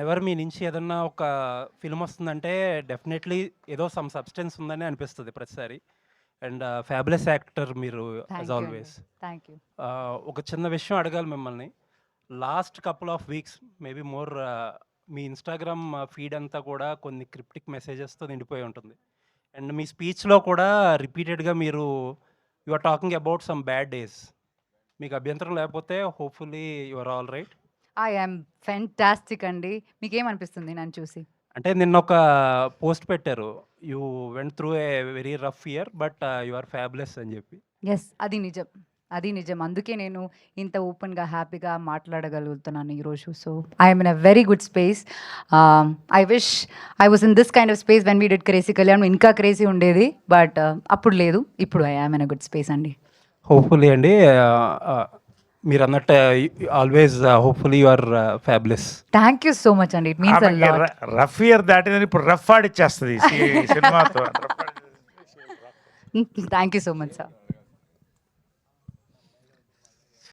Whenever మీ నుంచి ఏదన్నా ఒక ఫిల్మ్ వస్తుందంటే డెఫినెట్లీ ఏదో సమ్ సబ్స్టెన్స్ ఉందని అనిపిస్తుంది ప్రతిసారి. అండ్ ఫ్యాబులస్ యాక్టర్ మీరు యాజ్ ఆల్వేస్. Thank you. ఒక చిన్న విషయం అడగాలి మిమ్మల్ని. Last couple of weeks maybe more me Instagram feed అంతా కూడా కొన్ని క్రిప్టిక్ మెసేజెస్తో నిండిపోయి ఉంటుంది. అండ్ మీ స్పీచ్లో కూడా రిపీటెడ్గా మీరు you are talking about some bad days. మీకు అభ్యంతరం లేకపోతే hopefully you are all right. I am fantastic అండి. మీకేమనిపిస్తుంది నన్ను చూసి? అంటే నిన్న ఒక పోస్ట్ పెట్టారు, you went through a very rough year but you are fabulous అని చెప్పి. ఎస్, అది నిజం, అది నిజం. అందుకే నేను ఇంత ఓపెన్గా హ్యాపీగా మాట్లాడగలుగుతున్నాను ఈరోజు. So I'm in a very good space. I wish I was in this kind of space when we did crazy Kalyan. ఇంకా క్రేజీ ఉండేది, బట్ అప్పుడు లేదు. ఇప్పుడు I am in a good space అండి. హోప్ఫుల్లీ అండి, మీరు అన్నట్టు always hopefully you are fabulous. Thank you so much అండి. It means a lot. Rough year దాటిదని ఇప్పుడు రఫ్ ఆడిచ్చేస్తుంది ఈ సినిమాతో. Thank you so much sir.